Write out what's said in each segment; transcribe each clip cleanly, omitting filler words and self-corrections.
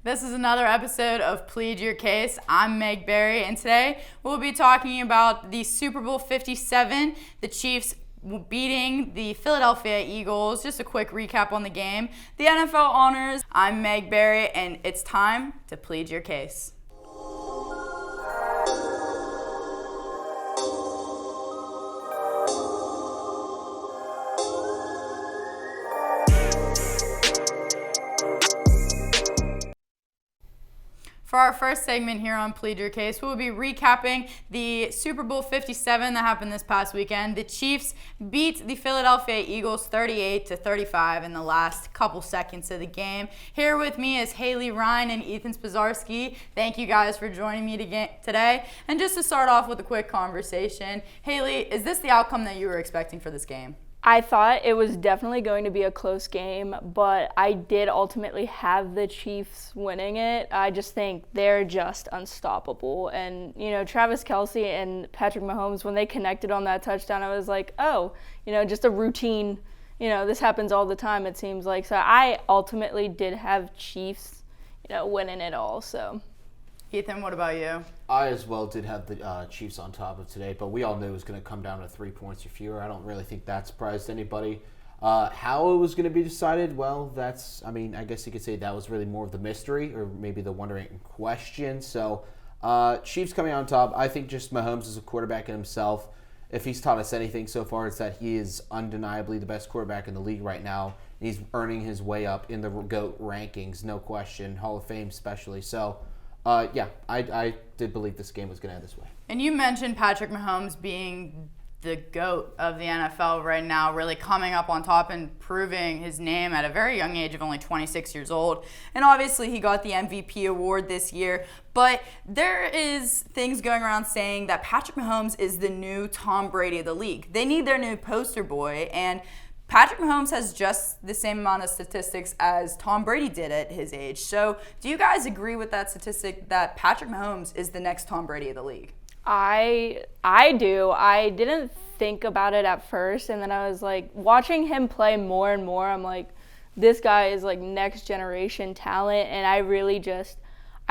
This is another episode of Plead Your Case. I'm Meg Barry, and today we'll be talking about the Super Bowl 57, the Chiefs beating the Philadelphia Eagles. Just a quick recap on the game. The NFL honors. I'm Meg Barry, and it's time to plead your case. For our first segment here on Plead Your Case, we'll be recapping the Super Bowl 57 that happened this past weekend. The Chiefs beat the Philadelphia Eagles 38-35 in the last couple seconds of the game. Here with me is Rhine and Ethan Spozarski. Thank you guys for joining me today. And just to start off with a quick conversation, Haley, is this the outcome that you were expecting for this game? I thought it was definitely going to be a close game, but I did ultimately have the Chiefs winning it. I just think they're just unstoppable. And, Travis Kelce and Patrick Mahomes, when they connected on that touchdown, I was like, just a routine, this happens all the time, it seems like. So I ultimately did have Chiefs, winning it all, so. Ethan, what about you? I as well did have the Chiefs on top of today, but we all knew it was going to come down to 3 points or fewer. I don't really think that surprised anybody. How it was going to be decided, well, I guess you could say that was really more of the mystery or maybe the wondering question. So Chiefs coming on top. I think just Mahomes is a quarterback in himself. If he's taught us anything so far, it's that he is undeniably the best quarterback in the league right now. He's earning his way up in the GOAT rankings, no question, Hall of Fame especially. So, I did believe this game was going to end this way. And you mentioned Patrick Mahomes being the GOAT of the NFL right now, really coming up on top and proving his name at a very young age of only 26 years old. And obviously he got the MVP award this year, but there is things going around saying that Patrick Mahomes is the new Tom Brady of the league. They need their new poster boy, and Patrick Mahomes has just the same amount of statistics as Tom Brady did at his age. So do you guys agree with that statistic that Patrick Mahomes is the next Tom Brady of the league? I do. I didn't think about it at first, and then I was like, watching him play more and more, I'm like, this guy is like next generation talent, and I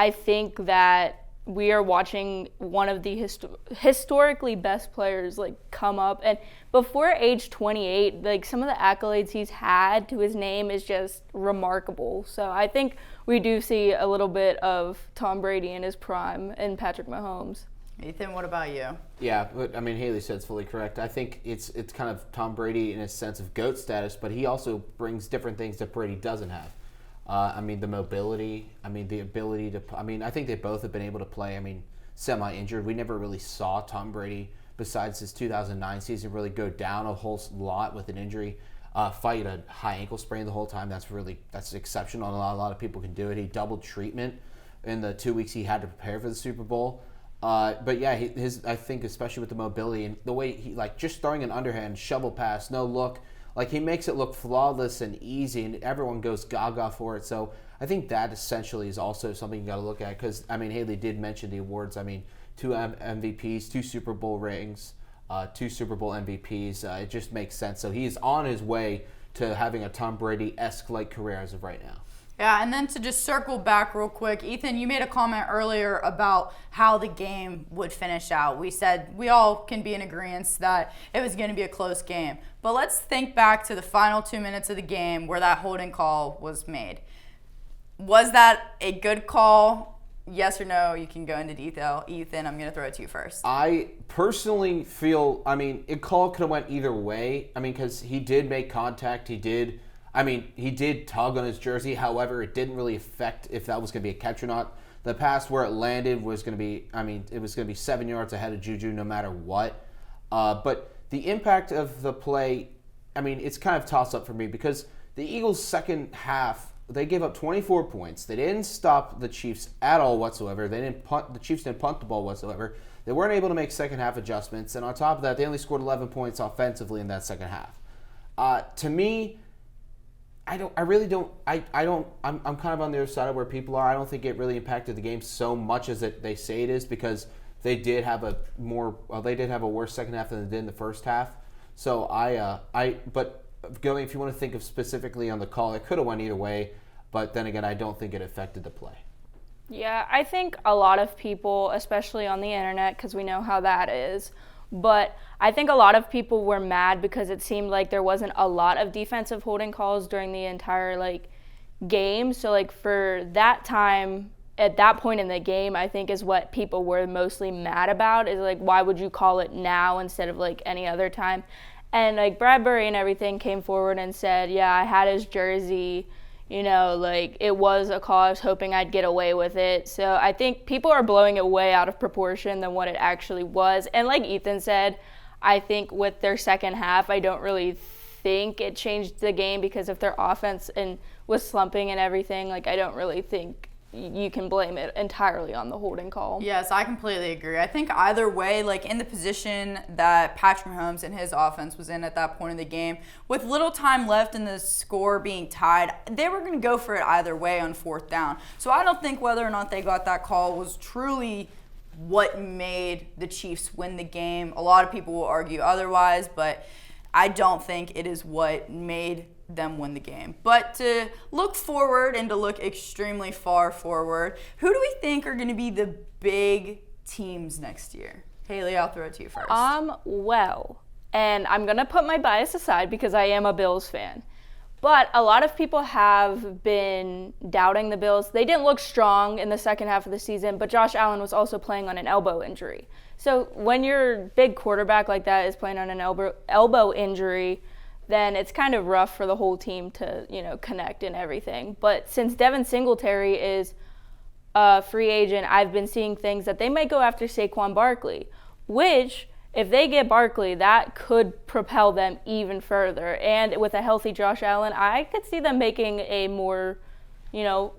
think that we are watching one of the historically best players come up, and before age 28, some of the accolades he's had to his name is just remarkable. So I think we do see a little bit of Tom Brady in his prime and Patrick Mahomes. Ethan, what about you? Yeah, but Haley said it's fully correct. I think it's kind of Tom Brady in a sense of GOAT status, but he also brings different things that Brady doesn't have. The mobility, the ability to, I think they both have been able to play, semi-injured. We never really saw Tom Brady, besides his 2009 season, really go down a whole lot with an injury, fight a high ankle sprain the whole time. That's exceptional. A lot of people can do it. He doubled treatment in the 2 weeks he had to prepare for the Super Bowl. But yeah, I think especially with the mobility and the way he, just throwing an underhand shovel pass, no look, he makes it look flawless and easy, and everyone goes gaga for it. So I think that essentially is also something you got to look at because, Haley did mention the awards. 2 MVPs, 2 Super Bowl rings, 2 Super Bowl MVPs. It just makes sense. So he's on his way to having a Tom Brady-esque career as of right now. Yeah, and then to just circle back real quick, Ethan, you made a comment earlier about how the game would finish out. We said we all can be in agreement that it was going to be a close game. But let's think back to the final 2 minutes of the game where that holding call was made. Was that a good call? Yes or no? You can go into detail. Ethan, I'm going to throw it to you first. I personally feel, a call could have went either way. Because he did make contact. He did tug on his jersey. However, it didn't really affect if that was going to be a catch or not. The pass where it landed was going to be, it was going to be 7 yards ahead of Juju no matter what. But the impact of the play, it's kind of toss-up for me because the Eagles' second half, they gave up 24 points. They didn't stop the Chiefs at all whatsoever. The Chiefs didn't punt the ball whatsoever. They weren't able to make second half adjustments. And on top of that, they only scored 11 points offensively in that second half. To me, I'm kind of on the other side of where people are. I don't think it really impacted the game so much as they say it is because they did have a worse second half than they did in the first half. So but going, if you want to think of specifically on the call, it could have went either way. But then again, I don't think it affected the play. Yeah, I think a lot of people, especially on the internet, because we know how that is, but I think a lot of people were mad because it seemed like there wasn't a lot of defensive holding calls during the entire game. So for that time, at that point in the game, I think is what people were mostly mad about, is why would you call it now instead of any other time? And Bradbury and everything came forward and said, yeah, I had his jersey, it was a call. I was hoping I'd get away with it. So I think people are blowing it way out of proportion than what it actually was. And like Ethan said, I think with their second half, I don't really think it changed the game, because if their offense was slumping and everything, I don't really think you can blame it entirely on the holding call. Yes, I completely agree. I think either way, in the position that Patrick Mahomes and his offense was in at that point in the game, with little time left and the score being tied, they were going to go for it either way on fourth down. So I don't think whether or not they got that call was truly what made the Chiefs win the game. A lot of people will argue otherwise, but I don't think it is what made them win the game. But to look forward and to look extremely far forward, who do we think are going to be the big teams next year? Haley, I'll throw it to you first. Well, and I'm going to put my bias aside because I am a Bills fan. But a lot of people have been doubting the Bills. They didn't look strong in the second half of the season, but Josh Allen was also playing on an elbow injury. So when your big quarterback like that is playing on an elbow injury, then it's kind of rough for the whole team to, connect and everything. But since Devin Singletary is a free agent, I've been seeing things that they might go after Saquon Barkley, which, if they get Barkley, that could propel them even further. And with a healthy Josh Allen, I could see them making a more,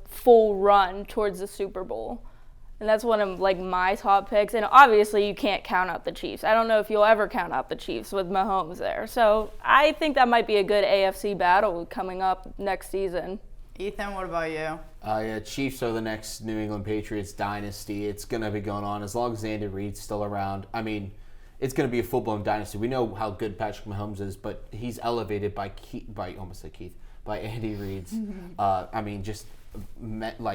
full run towards the Super Bowl. And that's one of my top picks. And obviously you can't count out the Chiefs. I don't know if you'll ever count out the Chiefs with Mahomes there. So I think that might be a good AFC battle coming up next season. Ethan, what about you? Yeah, Chiefs are the next New England Patriots dynasty. It's going to be going on as long as Andy Reid's still around. I mean, it's going to be a full-blown dynasty. We know how good Patrick Mahomes is, but he's elevated by Andy Reid's.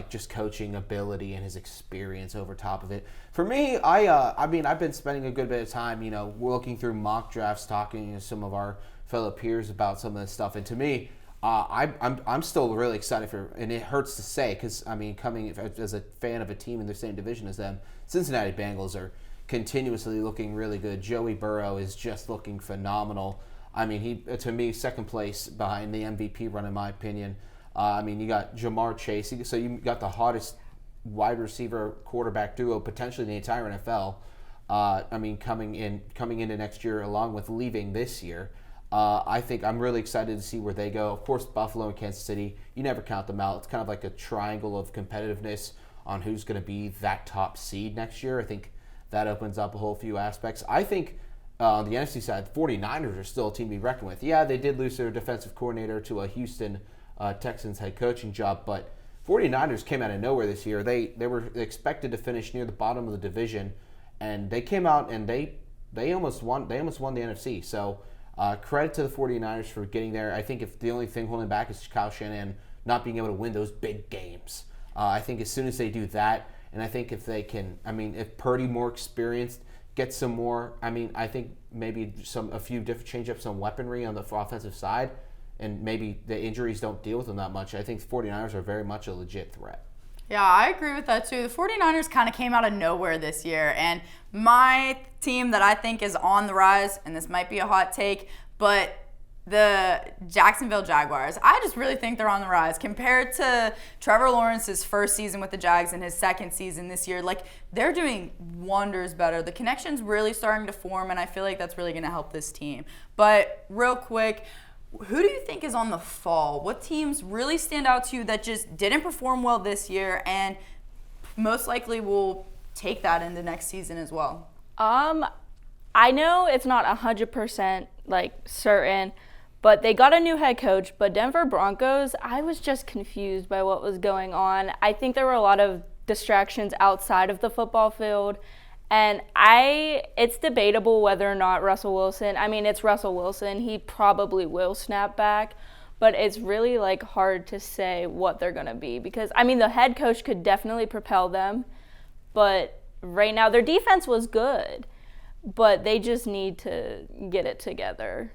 Just coaching ability and his experience over top of it. For me, I've been spending a good bit of time, looking through mock drafts, talking to some of our fellow peers about some of this stuff. And to me, I'm still really excited for, and it hurts to say, because coming as a fan of a team in the same division as them, Cincinnati Bengals are continuously looking really good. Joey Burrow is just looking phenomenal. He, to me, second place behind the MVP run in my opinion. You got Jamar Chase, so you got the hottest wide receiver quarterback duo potentially in the entire NFL. Coming into next year along with leaving this year. I think I'm really excited to see where they go. Of course, Buffalo and Kansas City, you never count them out. It's kind of like a triangle of competitiveness on who's going to be that top seed next year. I think that opens up a whole few aspects. I think on the NFC side, the 49ers are still a team to be reckoned with. Yeah, they did lose their defensive coordinator to a Houston Texans head coaching job, but 49ers came out of nowhere this year. They were expected to finish near the bottom of the division, and they came out and they almost won the NFC. So credit to the 49ers for getting there. I think if the only thing holding back is Kyle Shanahan not being able to win those big games. I think as soon as they do that, and I think if they can, if Purdy more experienced, get some more, I think maybe change up some weaponry on the offensive side, and maybe the injuries don't deal with them that much. I think the 49ers are very much a legit threat. Yeah, I agree with that too. The 49ers kind of came out of nowhere this year, and my team that I think is on the rise, and this might be a hot take, but the Jacksonville Jaguars, I just really think they're on the rise. Compared to Trevor Lawrence's first season with the Jags and his second season this year, they're doing wonders better. The connection's really starting to form, and I feel like that's really going to help this team. But real quick, who do you think is on the fall? What teams really stand out to you that just didn't perform well this year and most likely will take that into next season as well? I know it's not 100% certain, but they got a new head coach. But Denver Broncos, I was just confused by what was going on. I think there were a lot of distractions outside of the football field. And it's debatable whether or not Russell Wilson, it's Russell Wilson. He probably will snap back. but it's really like hard to say what they're going to be because, I mean, the head coach could definitely propel them, but right now their defense was good, but they just need to get it together.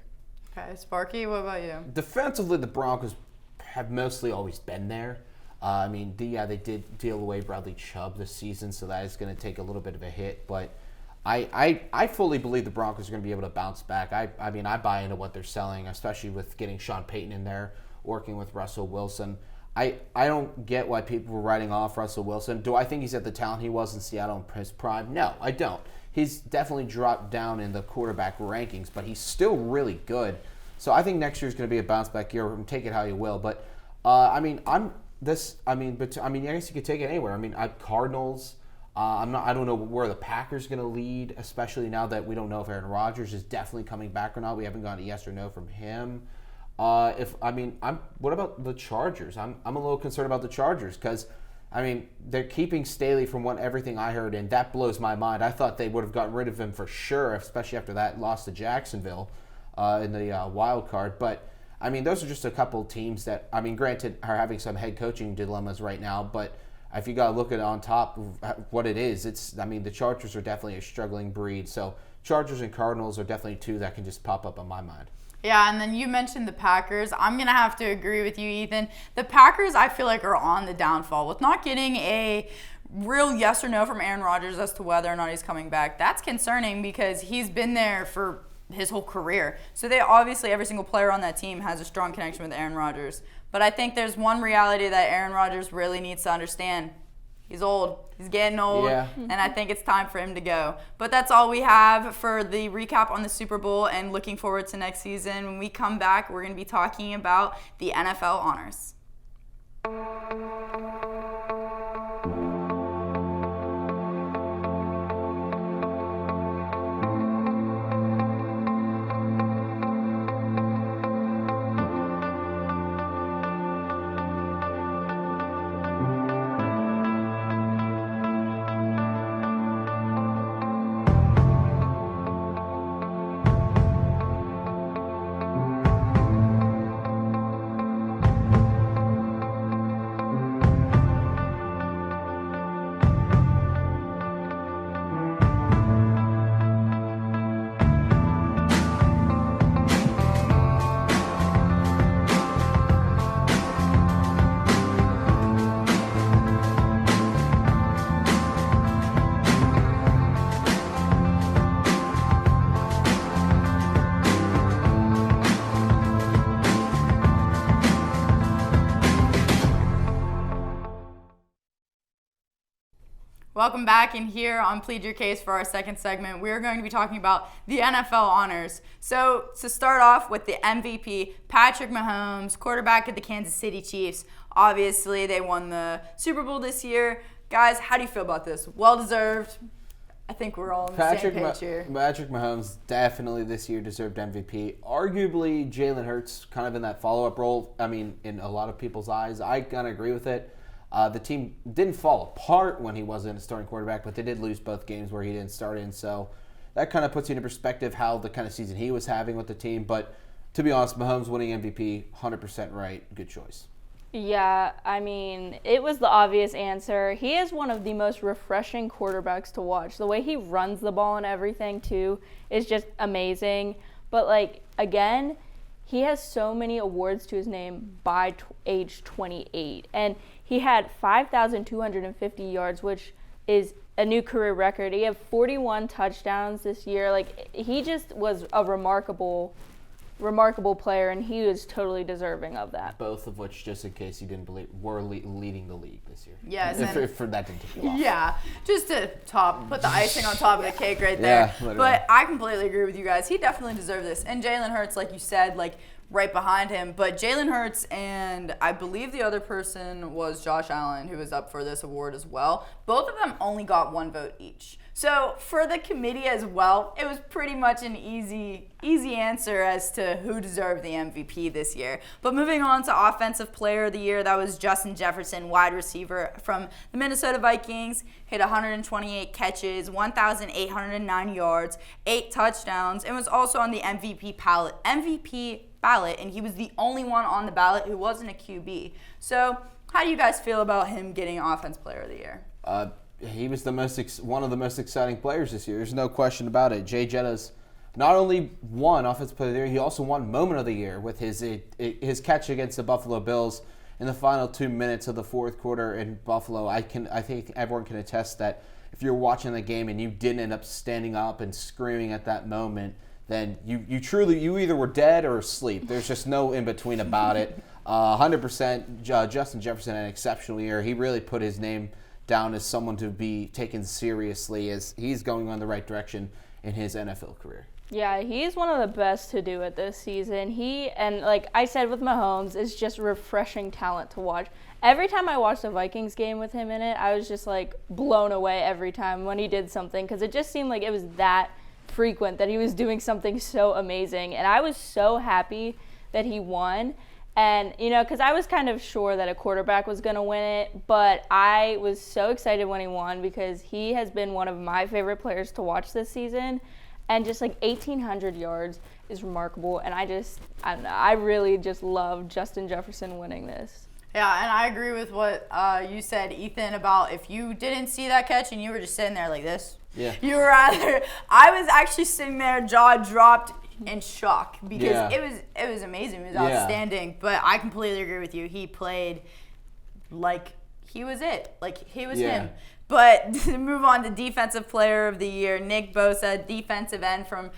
Okay, Sparky, what about you? Defensively, the Broncos have mostly always been there. I mean, they did deal away Bradley Chubb this season, so that is going to take a little bit of a hit. But I fully believe the Broncos are going to be able to bounce back. I mean, I buy into what they're selling, especially with getting Sean Payton in there, working with Russell Wilson. I don't get why people were writing off Russell Wilson. Do I think he's at the talent he was in Seattle in his prime? No, I don't. He's definitely dropped down in the quarterback rankings, but he's still really good. So I think next year is going to be a bounce back year. Take it how you will, but I guess you could take it anywhere. I mean, Cardinals. I don't know where the Packers going to lead, especially now that we don't know if Aaron Rodgers is definitely coming back or not. We haven't gotten a yes or no from him. What about the Chargers? I'm a little concerned about the Chargers because, I mean, they're keeping Staley from everything I heard, and that blows my mind. I thought they would have gotten rid of him for sure, especially after that loss to Jacksonville in the wild card. But I mean, those are just a couple teams that, I mean, granted, are having some head coaching dilemmas right now, but if you got to look at it on top of what it is, the Chargers are definitely a struggling breed. So Chargers and Cardinals are definitely two that can just pop up on my mind. Yeah, and then you mentioned the Packers. I'm going to have to agree with you, Ethan. The Packers, I feel like, are on the downfall. With not getting a real yes or no from Aaron Rodgers as to whether or not he's coming back, that's concerning because he's been there for his whole career. So they obviously, every single player on that team has a strong connection with Aaron Rodgers. But I think there's one reality that Aaron Rodgers really needs to understand. He's old. He's getting old. Yeah. And I think it's time for him to go. But that's all we have for the recap on the Super Bowl and looking forward to next season. When we come back, we're going to be talking about the NFL honors. Welcome back, and here on Plead Your Case for our second segment, we're going to be talking about the NFL honors. So to start off with the MVP, Patrick Mahomes, quarterback of the Kansas City Chiefs. Obviously, they won the Super Bowl this year. Guys, how do you feel about this? Well-deserved. I think we're all on the same page here. Patrick Mahomes definitely this year deserved MVP. Arguably, Jalen Hurts kind of in that follow-up role. I mean, in a lot of people's eyes, I kind of agree with it. The team didn't fall apart when he wasn't a starting quarterback, but they did lose both games where he didn't start in. So that kind of puts you into perspective how the kind of season he was having with the team. But to be honest, Mahomes winning MVP, 100% right. Good choice. Yeah, I mean, it was the obvious answer. He is one of the most refreshing quarterbacks to watch. The way he runs the ball and everything, too, is just amazing. But, again, he has so many awards to his name by age 28. And he had 5,250 yards, which is a new career record. He had 41 touchdowns this year. He just was a remarkable player, and he was totally deserving of that. Both of which, just in case you didn't believe, were leading the league this year. Yes. If that didn't take you off. Yeah, just to put the icing on top of the cake right there. Yeah, but I completely agree with you guys. He definitely deserved this. And Jalen Hurts, like you said, right behind him. But Jalen Hurts and I believe the other person was Josh Allen, who was up for this award as well. Both of them only got one vote each. So for the committee as well, it was pretty much an easy easy answer as to who deserved the MVP this year. But moving on to Offensive Player of the Year, that was Justin Jefferson, wide receiver from the Minnesota Vikings. Hit 128 catches, 1,809 yards, 8 touchdowns, and was also on the MVP ballot, and he was the only one on the ballot who wasn't a QB. So how do you guys feel about him getting Offensive Player of the Year? He was one of the most exciting players this year. There's no question about it. Jay Jettas not only won Offensive Player of the Year, he also won Moment of the Year with his catch against the Buffalo Bills in the final 2 minutes of the fourth quarter in Buffalo. I think everyone can attest that if you're watching the game and you didn't end up standing up and screaming at that moment, then you either were dead or asleep. There's just no in between about it. 100% Justin Jefferson had an exceptional year. He really put his name down as someone to be taken seriously as he's going on the right direction in his NFL career. Yeah, he's one of the best to do it this season. And like I said with Mahomes, it's just refreshing talent to watch. Every time I watched a Vikings game with him in it, I was just like blown away every time when he did something, because it just seemed like it was that frequent that he was doing something so amazing. And I was so happy that he won. And, because I was kind of sure that a quarterback was going to win it, but I was so excited when he won because he has been one of my favorite players to watch this season. And just like 1,800 yards is remarkable. And I don't know, I really just love Justin Jefferson winning this. Yeah, and I agree with what you said, Ethan, about if you didn't see that catch and you were just sitting there like this, I was actually sitting there, jaw dropped, in shock because it was amazing. It was outstanding. But I completely agree with you. He played like he was it. Like he was him. But to move on to Defensive Player of the Year, Nick Bosa, defensive end from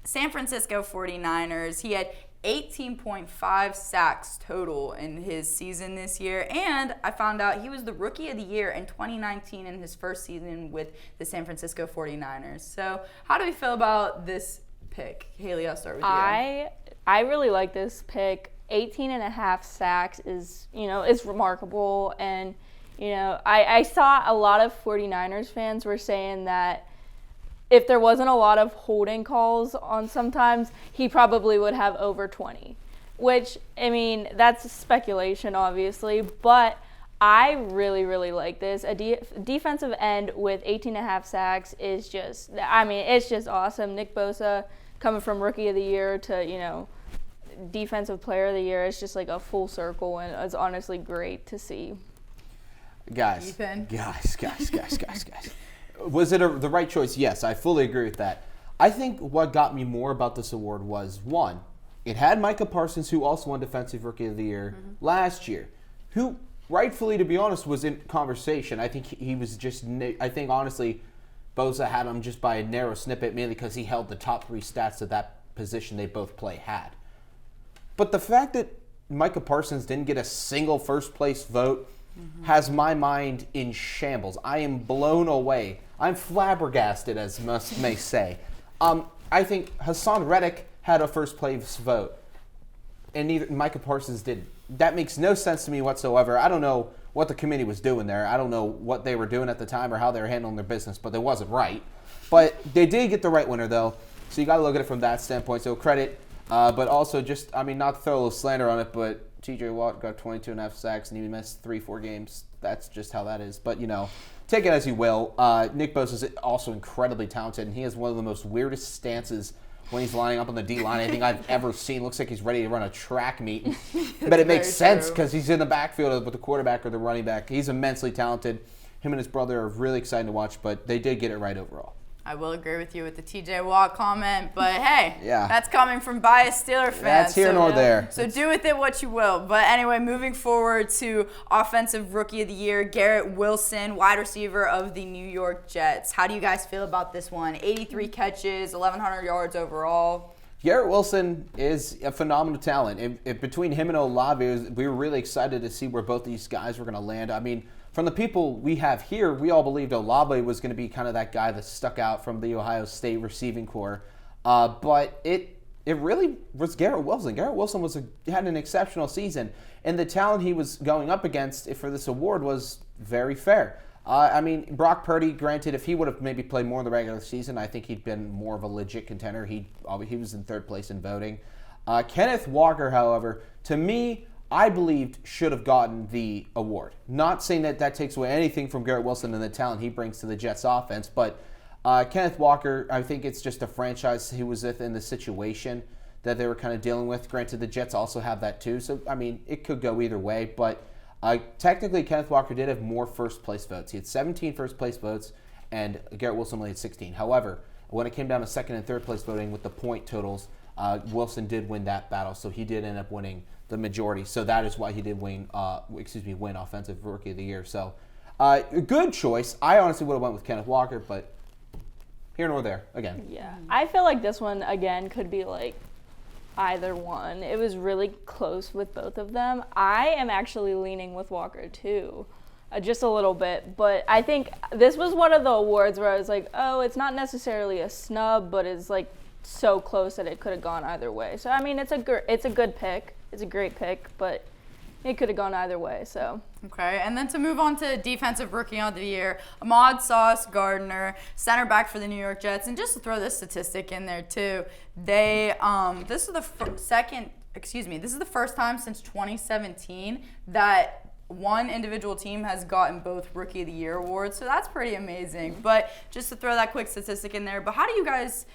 San Francisco 49ers. He had 18.5 sacks total in his season this year. And I found out he was the Rookie of the Year in 2019 in his first season with the San Francisco 49ers. So how do we feel about this pick? Haley, I'll start with you. I really like this pick. 18.5 sacks is, it's remarkable. And, I saw a lot of 49ers fans were saying that if there wasn't a lot of holding calls on sometimes, he probably would have over 20. Which, that's speculation, obviously. But I really, really like this. A defensive end with 18.5 sacks is just, it's just awesome. Nick Bosa coming from Rookie of the Year to, Defensive Player of the Year, it's just like a full circle, and it's honestly great to see. Guys. Was it the right choice? Yes, I fully agree with that. I think what got me more about this award was, one, it had Micah Parsons, who also won Defensive Rookie of the Year last year, who rightfully, to be honest, was in conversation. I think he was just, honestly, Bosa had him just by a narrow snippet, mainly because he held the top 3 stats of that position they both had. But the fact that Micah Parsons didn't get a single first-place vote has my mind in shambles. I am blown away. I'm flabbergasted, as most may say. I think Hassan Reddick had a first-place vote, and neither Micah Parsons did. That makes no sense to me whatsoever. I don't know what the committee was doing there. I don't know what they were doing at the time or how they were handling their business, but it wasn't right. But they did get the right winner, though, so you got to look at it from that standpoint. So credit, but also just, not to throw a little slander on it, but T.J. Watt got 22.5 sacks and he missed 3-4 games. That's just how that is. But, take it as you will. Nick Bosa is also incredibly talented, and he has one of the most weirdest stances when he's lining up on the D-line I think I've ever seen. Looks like he's ready to run a track meet. But it makes sense because he's in the backfield with the quarterback or the running back. He's immensely talented. Him and his brother are really exciting to watch, but they did get it right overall. I will agree with you with the TJ Watt comment, but hey, that's coming from biased Steeler fans. That's here nor there. So do with it what you will. But anyway, moving forward to Offensive Rookie of the Year, Garrett Wilson, wide receiver of the New York Jets. How do you guys feel about this one? 83 catches, 1,100 yards overall. Garrett Wilson is a phenomenal talent. Between him and Olave, we were really excited to see where both these guys were going to land. From the people we have here, we all believed Olave was going to be kind of that guy that stuck out from the Ohio State receiving corps. But it really was Garrett Wilson. Garrett Wilson had an exceptional season, and the talent he was going up against for this award was very fair. I mean, Brock Purdy, granted, if he would have maybe played more in the regular season, I think he'd been more of a legit contender. He was in third place in voting. Kenneth Walker, however, to me, I believed should have gotten the award. Not saying that takes away anything from Garrett Wilson and the talent he brings to the Jets offense, but Kenneth Walker, I think it's just a franchise he was in the situation that they were kind of dealing with. Granted, the Jets also have that too, so, I mean, it could go either way, but technically, Kenneth Walker did have more first-place votes. He had 17 first-place votes, and Garrett Wilson only had 16. However, when it came down to second and third-place voting with the point totals, Wilson did win that battle, so he did end up winning the majority. So that is why he did win Offensive Rookie of the Year. So, a good choice. I honestly would have went with Kenneth Walker, but here nor there, again. Yeah, I feel like this one, again, could be like either one. It was really close with both of them. I am actually leaning with Walker too, just a little bit, but I think this was one of the awards where I was like, oh, it's not necessarily a snub, but it's like so close that it could have gone either way. So I mean, it's a good pick. It's a great pick, but it could have gone either way. So okay, and then to move on to Defensive Rookie of the Year, Ahmad Sauce Gardner, center back for the New York Jets. And just to throw this statistic in there too, they this is the first time since 2017 that one individual team has gotten both Rookie of the Year awards. So that's pretty amazing. But just to throw that quick statistic in there, but how do you guys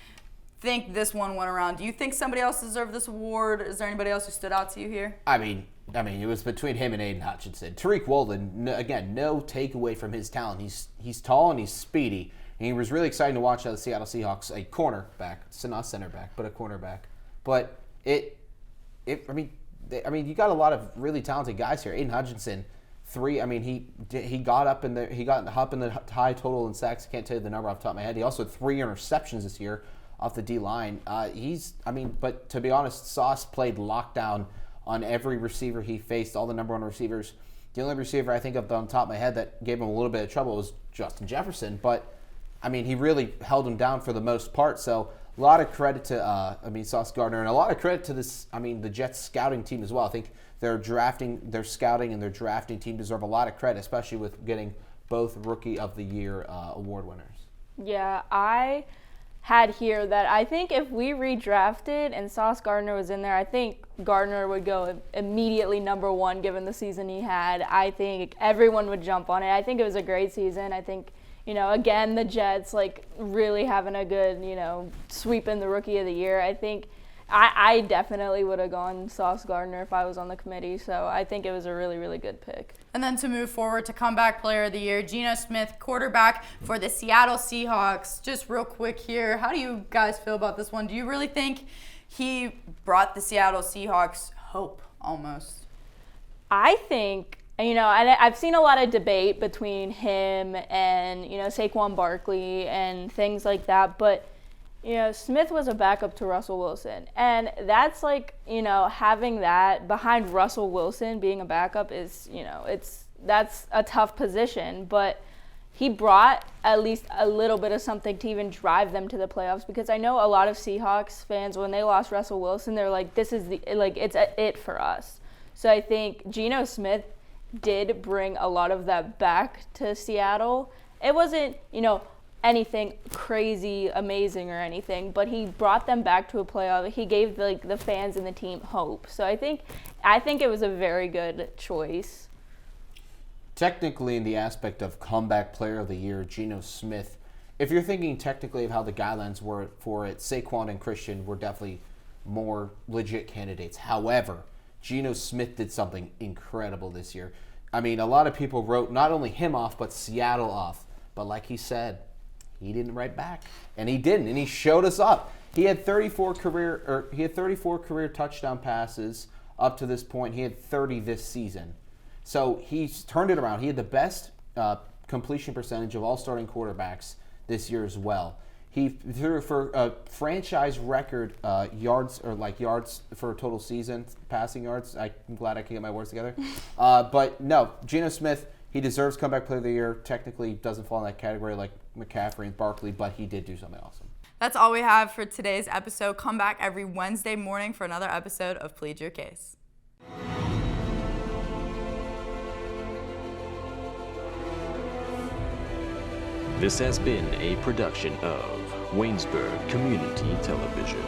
think this one went around? Do you think somebody else deserved this award? Is there anybody else who stood out to you here? I mean, it was between him and Aiden Hutchinson. Tariq Woolen, again, no takeaway from his talent. He's tall and he's speedy. And he was really exciting to watch out of the Seattle Seahawks, a cornerback, so not center back, but a cornerback. But I mean, you got a lot of really talented guys here. Aiden Hutchinson, he got up in the high total in sacks. I can't tell you the number off the top of my head. He also had 3 interceptions this year off the D-line. But to be honest, Sauce played lockdown on every receiver he faced, all the number 1 receivers. The only receiver I think of on top of my head that gave him a little bit of trouble was Justin Jefferson. But, I mean, he really held him down for the most part. So, a lot of credit to, Sauce Gardner, and a lot of credit to the Jets scouting team as well. I think their scouting and their drafting team deserve a lot of credit, especially with getting both Rookie of the Year award winners. Yeah, I had here that I think if we redrafted and Sauce Gardner was in there, I think Gardner would go immediately number 1 given the season he had. I think everyone would jump on it. I think it was a great season. I think, again, the Jets really having a good, sweep in the Rookie of the Year. I think I definitely would have gone Sauce Gardner if I was on the committee. So I think it was a really, really good pick. And then to move forward to Comeback Player of the Year, Geno Smith, quarterback for the Seattle Seahawks. Just real quick here, how do you guys feel about this one? Do you really think he brought the Seattle Seahawks hope almost? I think, I've seen a lot of debate between him and, Saquon Barkley and things like that, but Smith was a backup to Russell Wilson. And that's having that behind Russell Wilson being a backup is, that's a tough position. But he brought at least a little bit of something to even drive them to the playoffs, because I know a lot of Seahawks fans, when they lost Russell Wilson, they're like, this is it's it for us. So I think Geno Smith did bring a lot of that back to Seattle. It wasn't, anything crazy amazing or anything, but he brought them back to a playoff. He gave the fans and the team hope. So I think it was a very good choice. Technically, in the aspect of Comeback Player of the Year, Geno Smith, if you're thinking technically of how the guidelines were for it, Saquon and Christian were definitely more legit candidates. However, Geno Smith did something incredible this year. I mean, a lot of people wrote not only him off, but Seattle off. But like he said, he didn't write back, and he didn't, and he showed us up. He had 34 career touchdown passes up to this point. He had 30 this season, so he's turned it around. He had the best completion percentage of all starting quarterbacks this year as well. He threw for a franchise record yards for a total season, passing yards. I'm glad I can get my words together. But no, Geno Smith, he deserves Comeback Player of the Year. Technically doesn't fall in that category like McCaffrey and Barkley, but he did do something awesome. That's all we have for today's episode. Come back every Wednesday morning for another episode of Plead Your Case. This has been a production of Waynesburg Community Television.